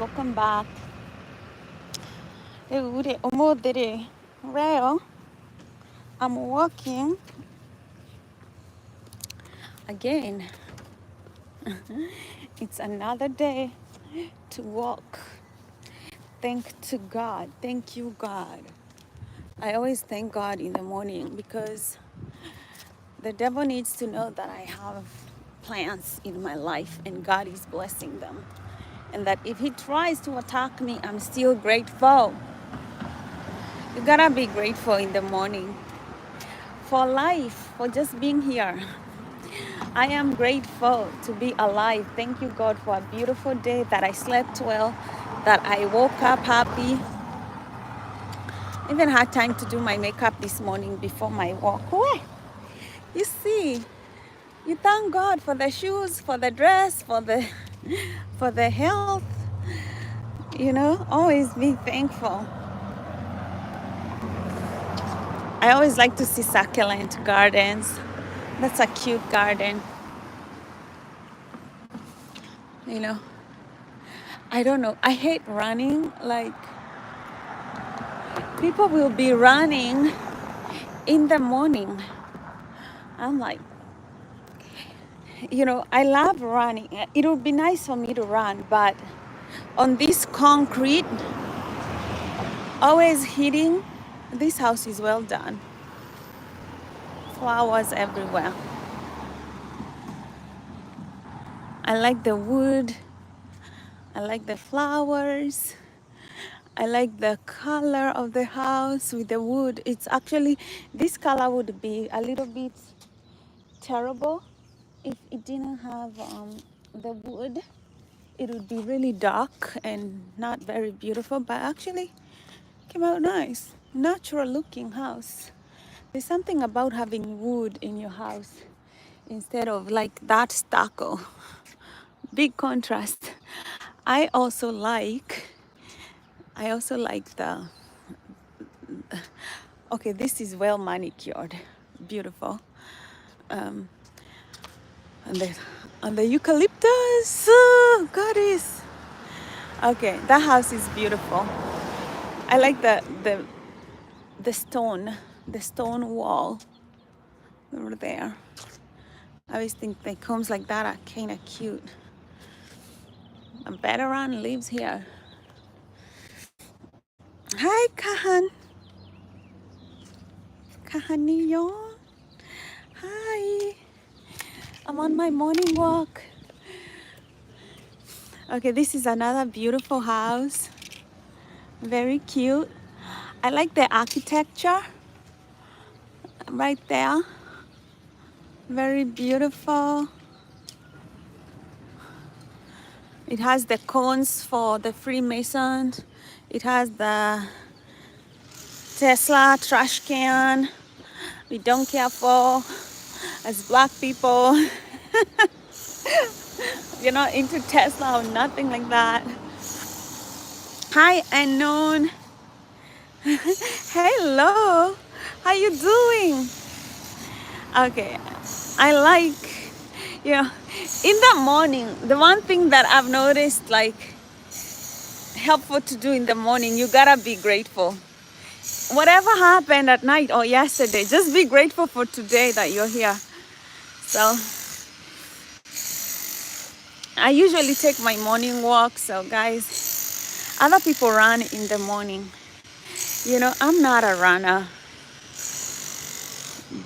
Welcome back. 우리 어머들이 왜요? I'm walking again. It's another day to walk. Thank to God. Thank you, God. I always thank God in the morning because the devil needs to know that I have plans in my life and God is blessing them. And that if he tries to attack me, I'm still grateful. You gotta be grateful in the morning for life, for just being here. I am grateful to be alive. Thank you, God, for a beautiful day, that I slept well, that I woke up happy. Even had time to do my makeup this morning before my walk. Where? You see, you thank God for the shoes, for the dress, for the health. You know, always be thankful. I always like to see succulent gardens. That's a cute garden. You know, I don't know. I hate running. Like, people will be running in the morning. I'm like, you know, I love running. It would be nice for me to run, but on this concrete, always hitting, this house is well done. Flowers everywhere. I like the wood. I like the flowers. I like the color of the house with the wood. It's actually, this color would be a little bit terrible if it didn't have the wood. It would be really dark and not very beautiful, but actually came out nice. Natural looking house. There's something about having wood in your house instead of like that stucco. Big contrast. I also like the, okay, this is well manicured, beautiful. Um, and the eucalyptus, oh, goddess. Okay, that house is beautiful. I like the stone wall over there. I always think the homes like that are kind of cute. A veteran lives here. Hi, Kahaniyo. Hi. I'm on my morning walk. Okay, this is another beautiful house. Very cute. I like the architecture right there. Very beautiful. It has the cones for the Freemasons. It has the Tesla trash can. We don't care for as black people. You're not into Tesla or nothing like that. Hi, Unknown. Hello. How you doing? Okay. I like, you know, in the morning, the one thing that I've noticed, like, helpful to do in the morning, you gotta be grateful. Whatever happened at night or yesterday, just be grateful for today that you're here. So I usually take my morning walk. So guys, other people run in the morning. You know, I'm not a runner,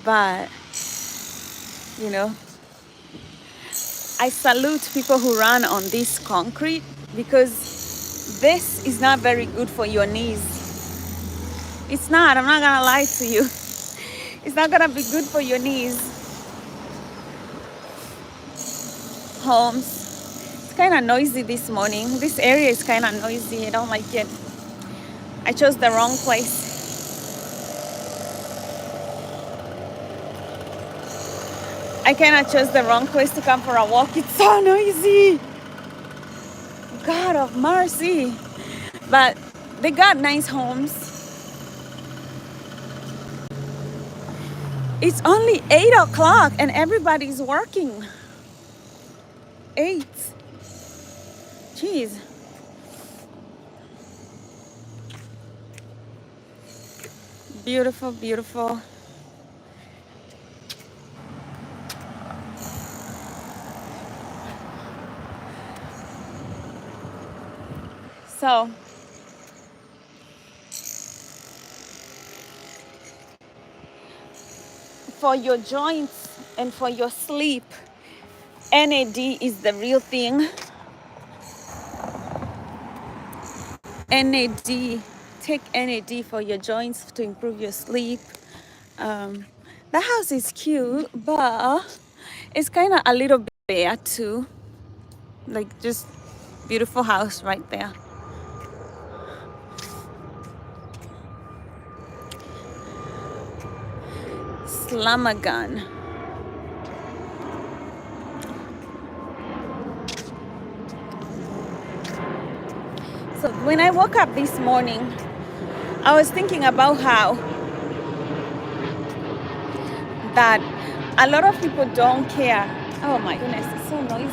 but you know, I salute people who run on this concrete, because this is not very good for your knees. It's not, I'm not gonna lie to you. It's not gonna be good for your knees. Homes. It's kind of noisy this morning. This area is kind of noisy. I don't like it. I chose the wrong place. I kind of chose the wrong place to come for a walk. It's so noisy. God of mercy. But they got nice homes. It's only 8 o'clock and everybody's working. 8. Jeez. Beautiful, beautiful. So for your joints and for your sleep, NAD is the real thing. NAD, take NAD for your joints to improve your sleep. Um, the house is cute, but it's kind of a little bit bare too. Like just beautiful house right there. Slamagan. So when I woke up this morning, I was thinking about how that a lot of people don't care. Oh my goodness, it's so noisy.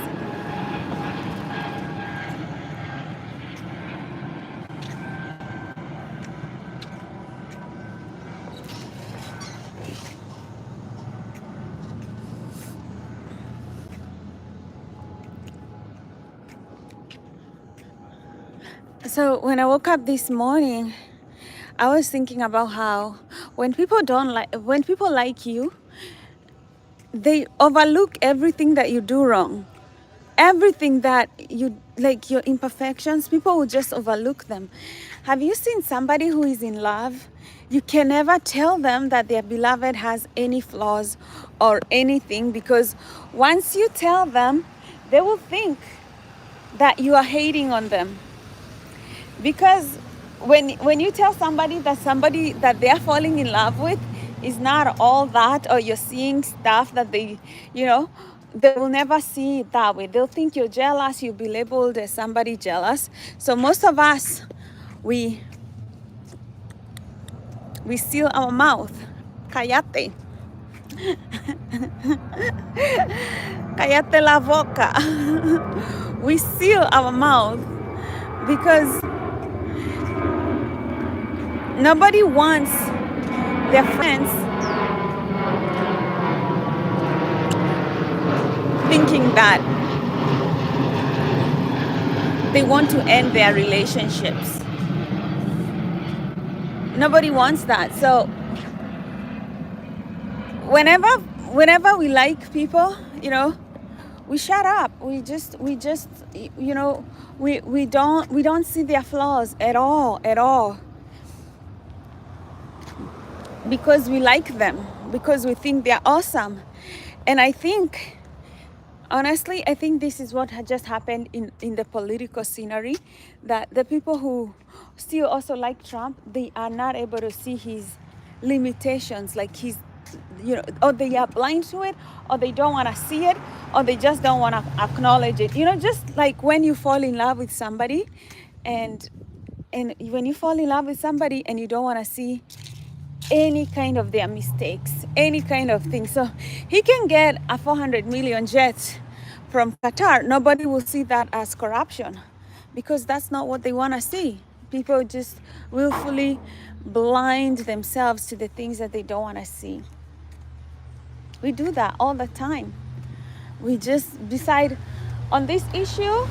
So when I woke up this morning, I was thinking about how when people like you, they overlook everything that you do wrong. Everything that you like, your imperfections, people will just overlook them. Have you seen somebody who is in love? You can never tell them that their beloved has any flaws or anything, because once you tell them, they will think that you are hating on them. Because when you tell somebody that they are falling in love with is not all that, or you're seeing stuff that they will never see it that way. They'll think you're jealous. You'll be labeled as somebody jealous. So most of us, we seal our mouth. Cállate. Cállate la boca. We seal our mouth because nobody wants their friends thinking that they want to end their relationships. Nobody wants that. So whenever we like people, we shut up. We just we don't see their flaws at all, because we like them, because we think they're awesome. And honestly, I think this is what had just happened in the political scenery, that the people who still also like Trump, they are not able to see his limitations, like his, or they are blind to it, or they don't want to see it, or they just don't want to acknowledge it. Just like when you fall in love with somebody, and when you fall in love with somebody and you don't want to see any kind of their mistakes, any kind of thing. So he can get a 400 million jet from Qatar. Nobody will see that as corruption, because that's not what they want to see. People just willfully blind themselves to the things that they don't want to see. We do that all the time. We just decide on this issue,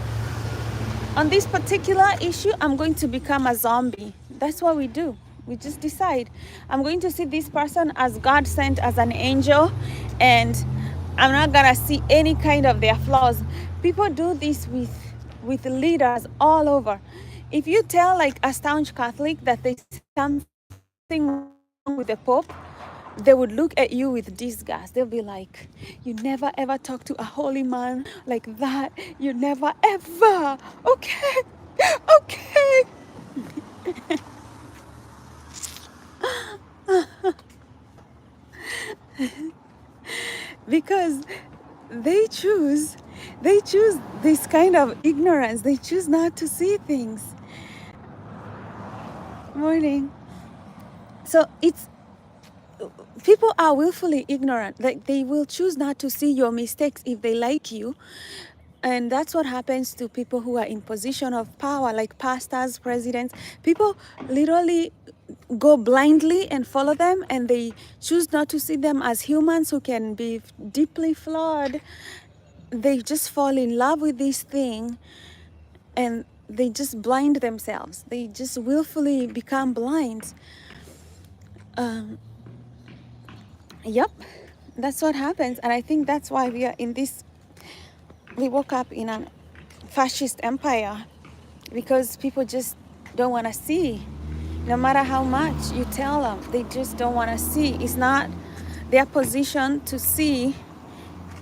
on this particular issue, I'm going to become a zombie. That's what we do. We just decide, I'm going to see this person as God sent, as an angel, and I'm not gonna see any kind of their flaws. People do this with leaders all over. If you tell like a staunch Catholic that there's something wrong with the Pope, they would look at you with disgust. They'll be like, you never ever talk to a holy man like that. You never ever. Okay. Okay. Because they choose this kind of ignorance. They choose not to see things. Morning. So people are willfully ignorant. Like, they will choose not to see your mistakes if they like you. And that's what happens to people who are in position of power, like pastors, presidents. People literally go blindly and follow them, and they choose not to see them as humans who can be deeply flawed. They just fall in love with this thing, and they just blind themselves. They just willfully become blind. um, yep, that's what happens. And I think that's why we woke up in a fascist empire, because people just don't want to see. No matter how much you tell them, they just don't want to see. It's not their position to see,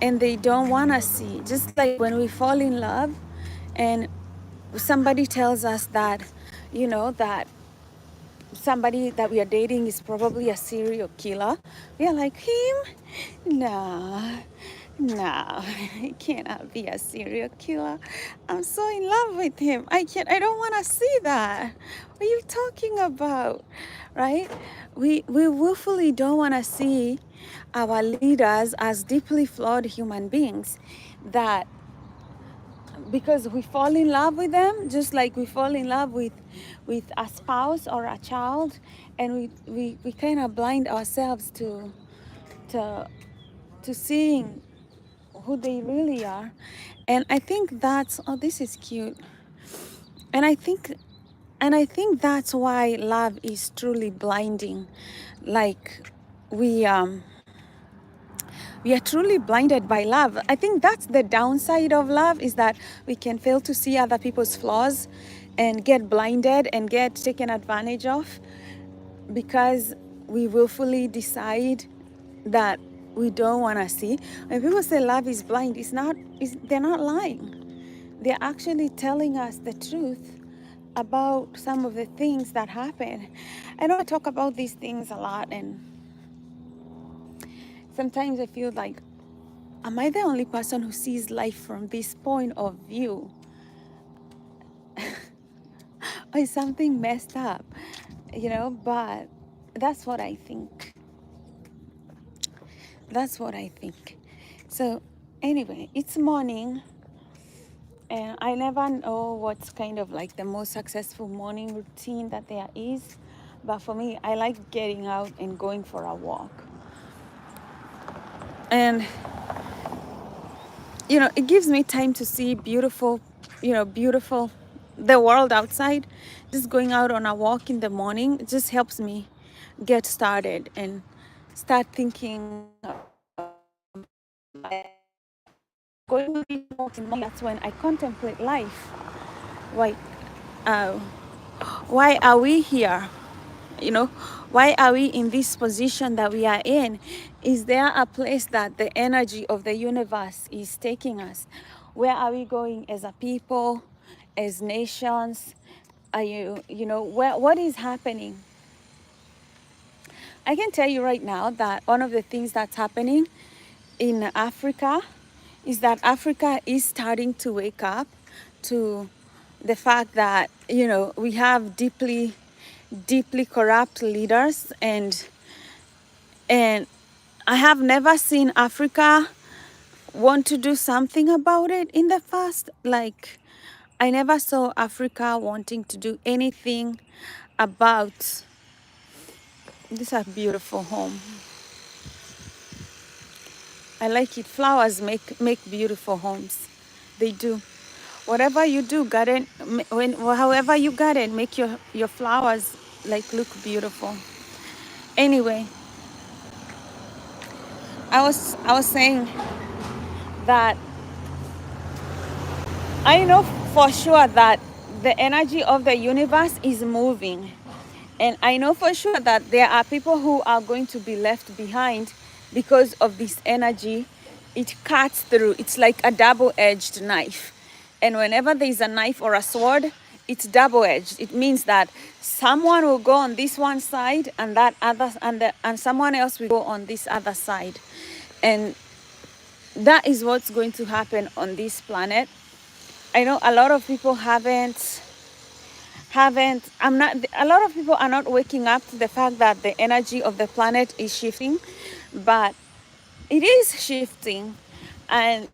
and they don't want to see. Just like when we fall in love and somebody tells us that, that somebody that we are dating is probably a serial killer, we are like, him? No, no, he cannot be a serial killer. I'm so in love with him. I don't want to see that. What are you talking about? Right? We willfully don't want to see our leaders as deeply flawed human beings, that because we fall in love with them, just like we fall in love with a spouse or a child, and we kind of blind ourselves to to seeing who they really are. And I think that's, oh, this is cute. And I think that's why love is truly blinding. Like, we we are truly blinded by love. I think that's the downside of love, is that we can fail to see other people's flaws and get blinded and get taken advantage of, because we willfully decide that we don't want to see. When people say love is blind, they're not lying. They're actually telling us the truth about some of the things that happen. I know I talk about these things a lot, and sometimes I feel like, am I the only person who sees life from this point of view? Or is something messed up? But that's what I think. That's what I think. So anyway, it's morning, and I never know what's kind of like the most successful morning routine that there is. But for me, I like getting out and going for a walk. And it gives me time to see beautiful, the world outside. Just going out on a walk in the morning just helps me get started and start thinking. Going on these walks in the morning, that's when I contemplate life. Like, uh, why are we here? Why are we in this position that we are in? Is there a place that the energy of the universe is taking us? Where are we going as a people, as nations? What is happening? I can tell you right now that one of the things that's happening in Africa is that Africa is starting to wake up to the fact that, we have deeply, deeply corrupt leaders, and I have never seen Africa want to do something about it in the past. Like, I never saw Africa wanting to do anything about this. A beautiful home. I like it. Flowers make beautiful homes. They do. Whatever you do, garden, however you garden, make your flowers like look beautiful. Anyway, I was saying that I know for sure that the energy of the universe is moving. And I know for sure that there are people who are going to be left behind because of this energy. It cuts through. It's like a double-edged knife. And whenever there is a knife or a sword, it's double-edged. It means that someone will go on this one side, and and someone else will go on this other side. And that is what's going to happen on this planet. I know a lot of people a lot of people are not waking up to the fact that the energy of the planet is shifting, but it is shifting, and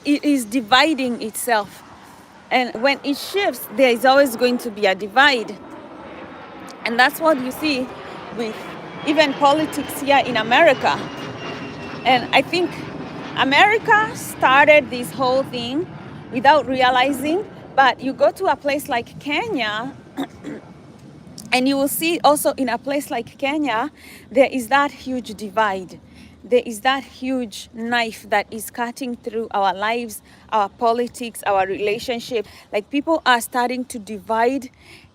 it is dividing itself. And when it shifts, there is always going to be a divide. And that's what you see with even politics here in America. And I think America started this whole thing without realizing, but you go to a place like Kenya, and you will see also in a place like Kenya, there is that huge divide. There is that huge knife that is cutting through our lives, our politics, our relationship. Like people are starting to divide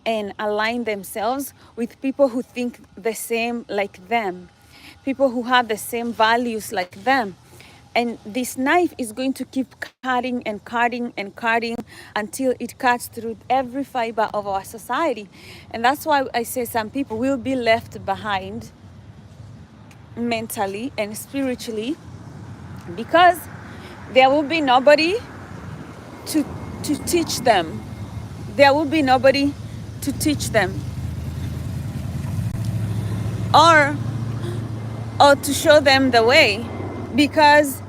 and align themselves with people who think the same like them, people who have the same values like them. And this knife is going to keep cutting and cutting and cutting until it cuts through every fiber of our society. And that's why I say some people will be left behind mentally and spiritually, because there will be nobody to, to teach them. There will be nobody to teach them or to show them the way, because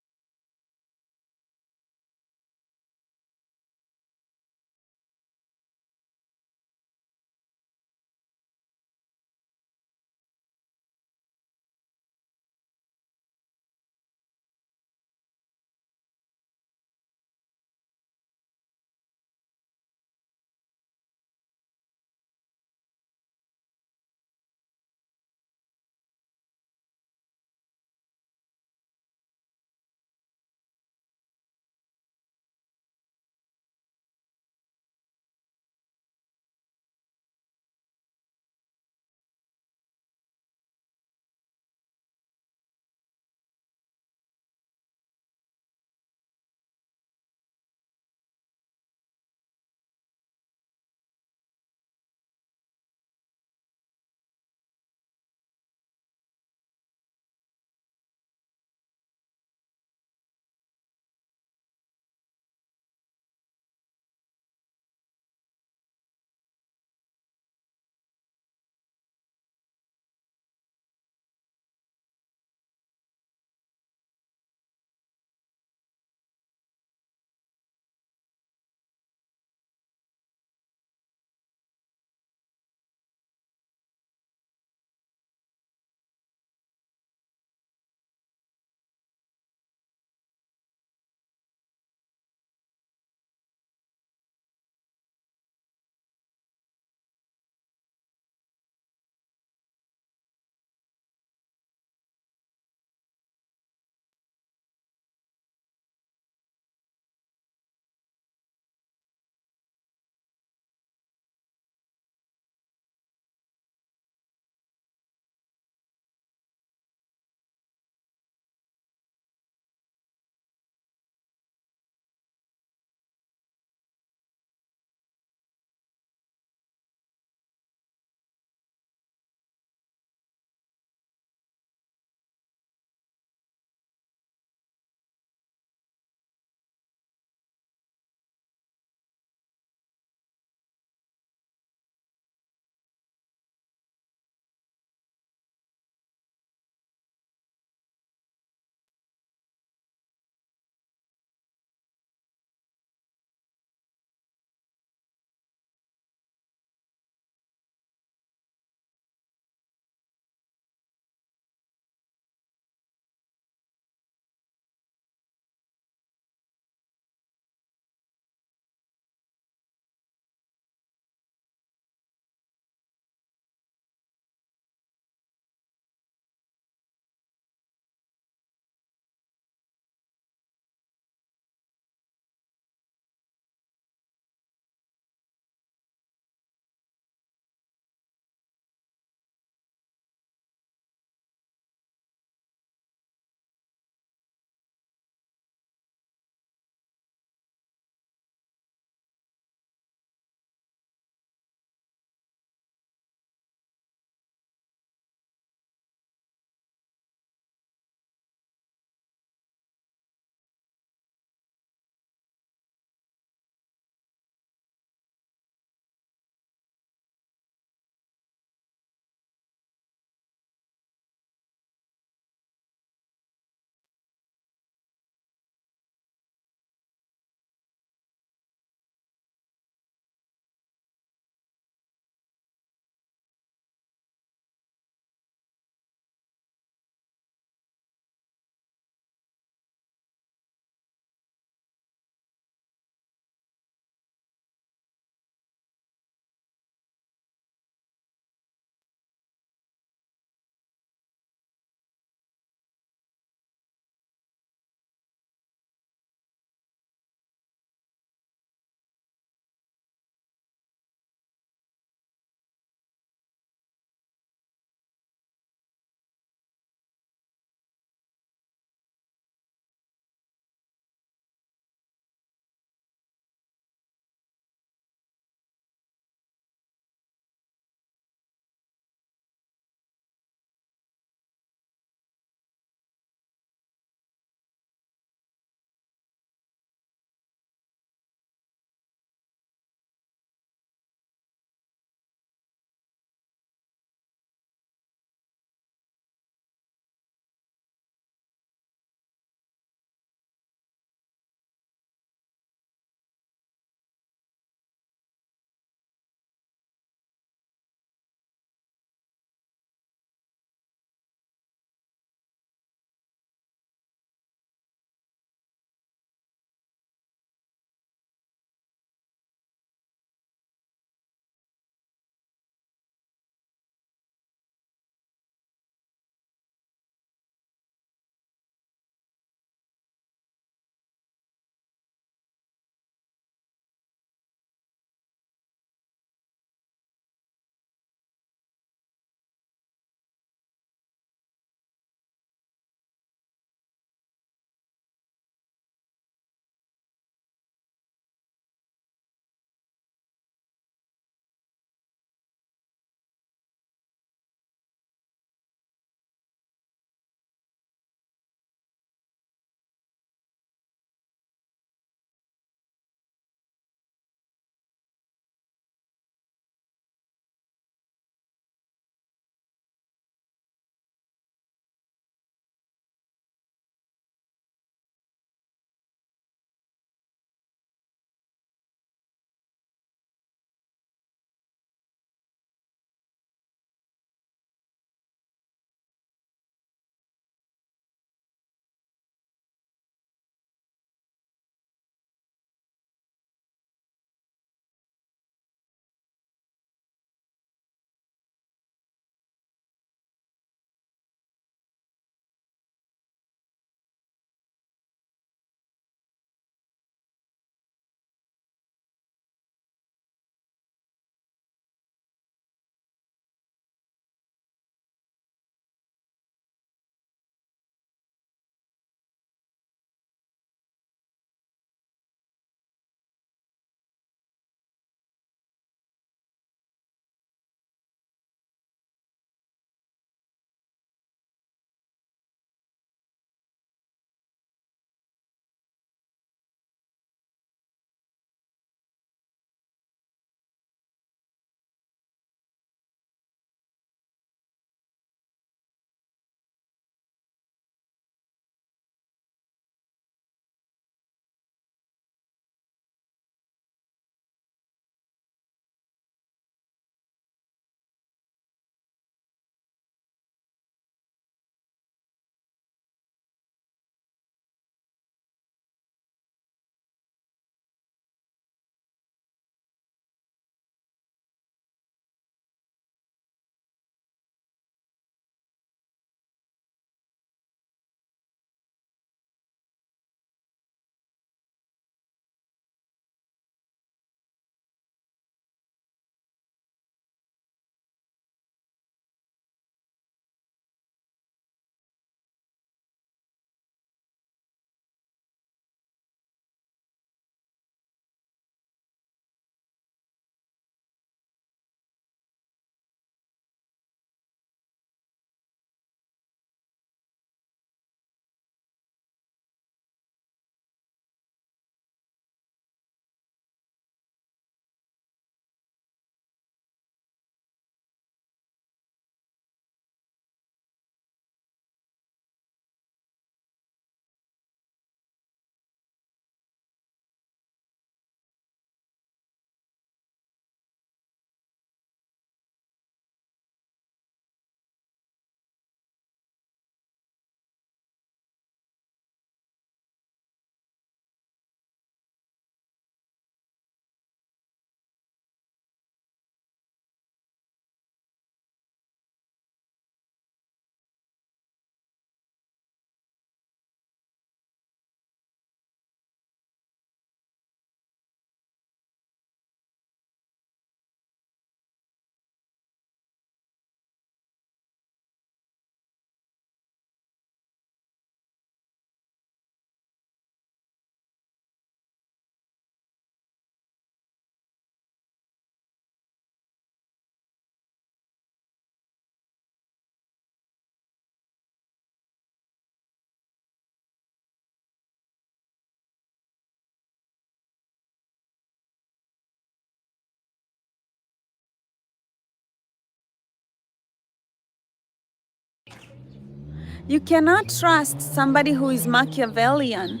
You cannot trust somebody who is Machiavellian.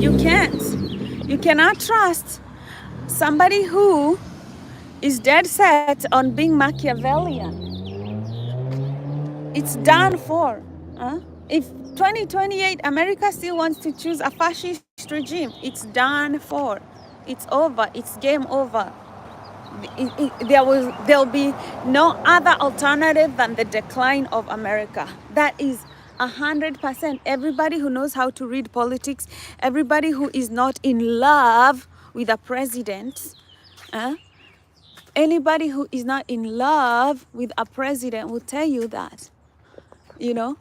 You can't. You cannot trust somebody who is dead set on being Machiavellian. It's done for. If 2028 America still wants to choose a fascist regime, it's done for. It's over. It's game over. There'll be no other alternative than the decline of America. That is 100%. Everybody who knows how to read politics, everybody who is not in love with a president, anybody who is not in love with a president will tell you that, you know,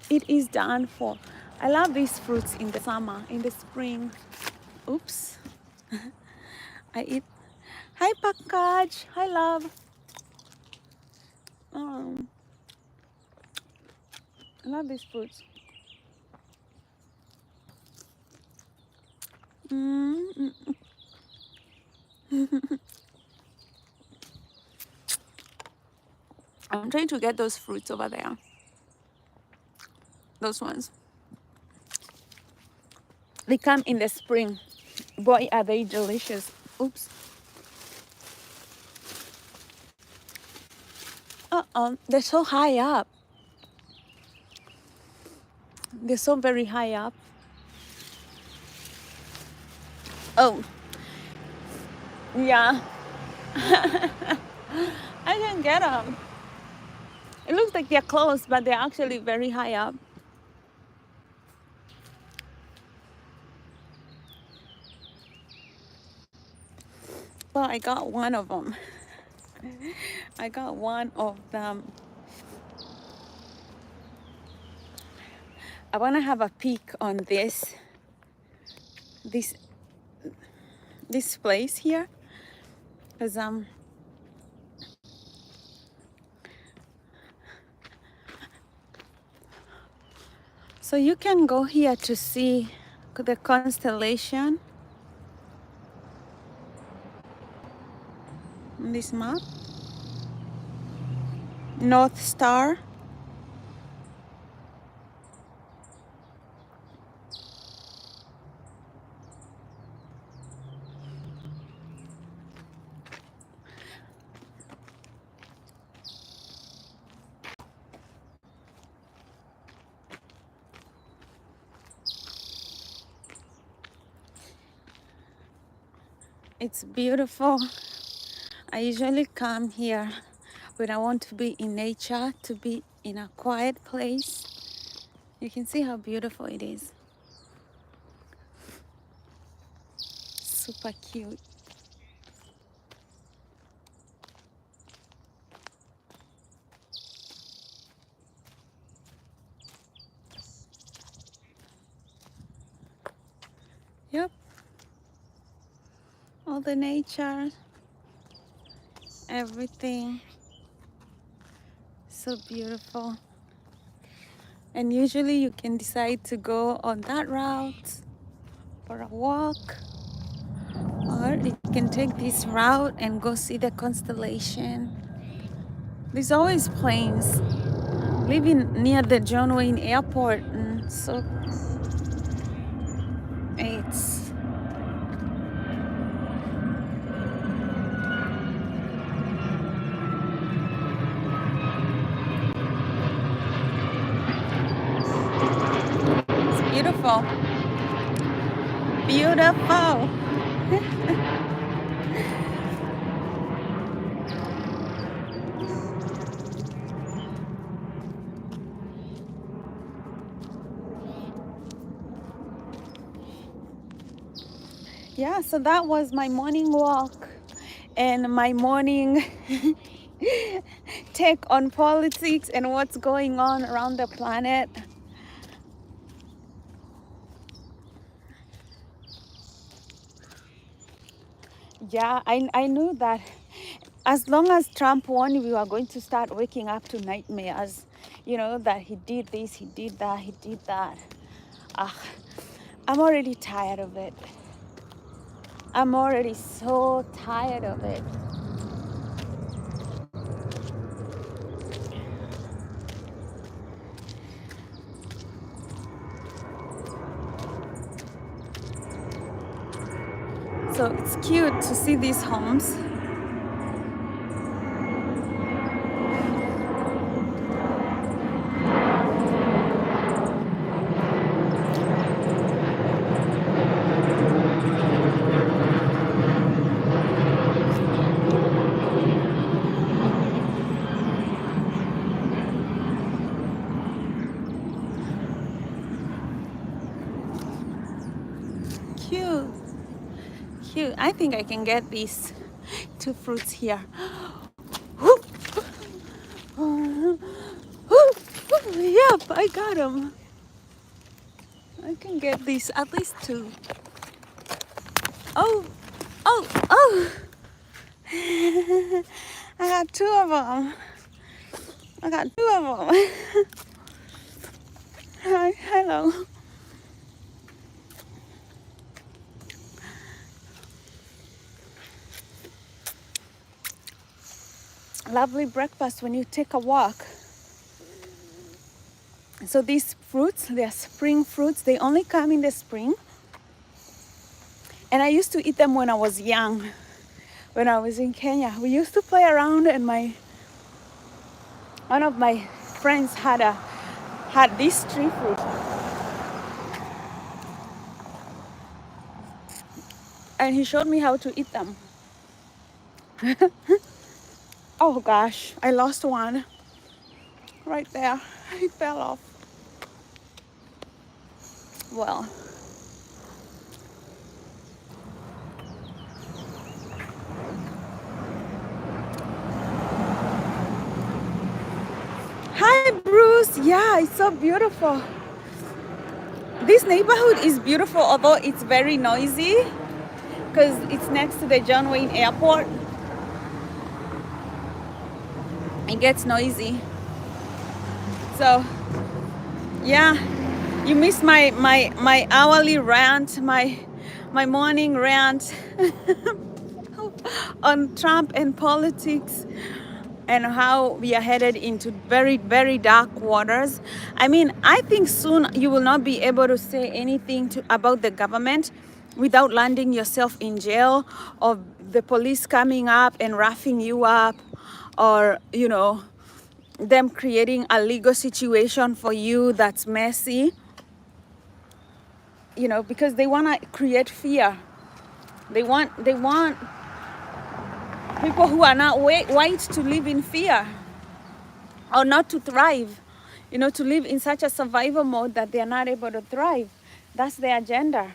it is done for. I love these fruits in the summer, in the spring. Oops. I eat. Hi, Package. Hi, love. I love these fruits. Mm. I'm trying to get those fruits over there. Those ones. They come in the spring. Boy, are they delicious. Oops. They're so high up. They're so very high up. Oh, yeah. I can get them. It looks like they're close, but they're actually very high up. Well, I got one of them. I got one of them. I want to have a peek on this place here, because so you can go here to see the constellation on this map. North Star. It's beautiful. I usually come here when I want to be in nature, to be in a quiet place. You can see how beautiful it is. Super cute. Yep. All the nature, everything. So beautiful. And usually you can decide to go on that route for a walk, or you can take this route and go see the constellation. There's always planes. Living near the John Wayne Airport, and so it's beautiful. Beautiful. Yeah, so that was my morning walk and my morning take on politics and what's going on around the planet. Yeah, I knew that as long as Trump won, we were going to start waking up to nightmares. You know, that he did this, he did that, he did that. I'm already tired of it. I'm already so tired of it. So it's cute to see these homes. Cute, cute. I think I can get these two fruits here. Yep, I got them. I can get these, at least two. Oh, oh, oh! I got two of them. I got two of them. Hi, hello. Lovely breakfast when you take a walk. So these fruits, they're spring fruits. They only come in the spring. And I used to eat them when I was young. When I was in Kenya, we used to play around, and one of my friends had this tree fruit. And he showed me how to eat them. Oh gosh, I lost one right there. It fell off. Well, hi Bruce. Yeah, it's so beautiful. This neighborhood is beautiful, although it's very noisy because it's next to the John Wayne Airport. It gets noisy. So yeah, you missed my hourly rant, my morning rant on Trump and politics and how we are headed into very, very dark waters. I mean, I think soon you will not be able to say anything about the government without landing yourself in jail, or the police coming up and roughing you up, or, them creating a legal situation for you that's messy, because they want to create fear. They want people who are not white to live in fear, or not to thrive, to live in such a survival mode that they are not able to thrive. That's the agenda.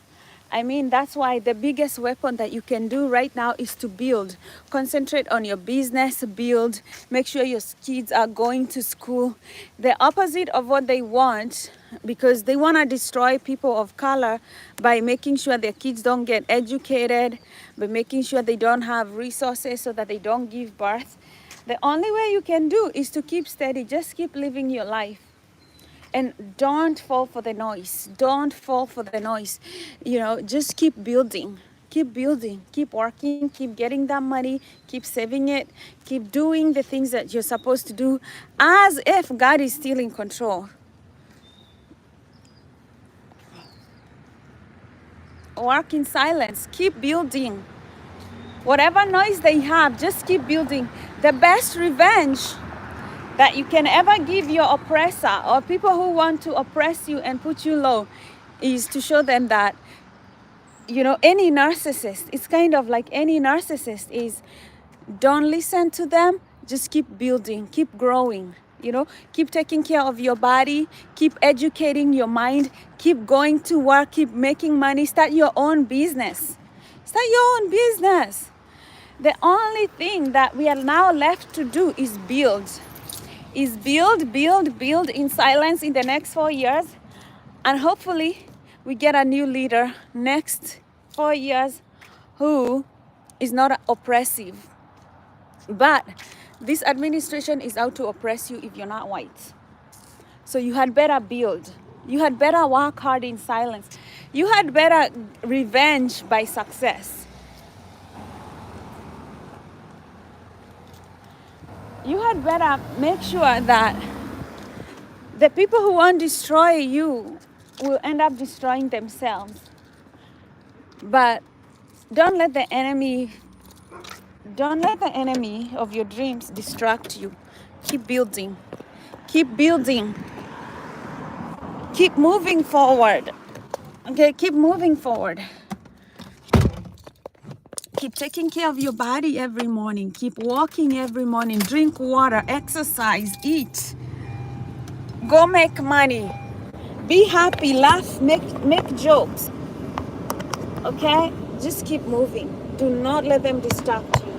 I mean, that's why the biggest weapon that you can do right now is to build. Concentrate on your business, build, make sure your kids are going to school. The opposite of what they want, because they want to destroy people of color by making sure their kids don't get educated, by making sure they don't have resources so that they don't give birth. The only way you can do is to keep steady. Just keep living your life. And don't fall for the noise. Don't fall for the noise. Just keep building. Keep building. Keep working. Keep getting that money. Keep saving it. Keep doing the things that you're supposed to do as if God is still in control. Work in silence. Keep building. Whatever noise they have, just keep building. The best revenge that you can ever give your oppressor, or people who want to oppress you and put you low, is to show them that, any narcissist, it's kind of like any narcissist is, don't listen to them, just keep building, keep growing, keep taking care of your body, keep educating your mind, keep going to work, keep making money, start your own business. Start your own business. The only thing that we are now left to do is build. Build in silence in the next 4 years. And hopefully we get a new leader next 4 years who is not oppressive. But this administration is out to oppress you if you're not white. So you had better build. You had better work hard in silence. You had better revenge by success. You had better make sure that the people who want to destroy you will end up destroying themselves. But Don't let the enemy of your dreams distract you. Keep building. Keep building. Keep moving forward. Okay, keep moving forward. Keep taking care of your body every morning. Keep walking every morning. Drink water, exercise, eat. Go make money. Be happy, laugh, make jokes. Okay? Just keep moving. Do not let them distract you.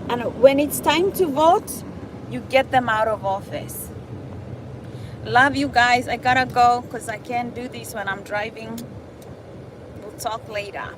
And when it's time to vote, you get them out of office. Love you guys. I gotta go because I can't do this when I'm driving. We'll talk later.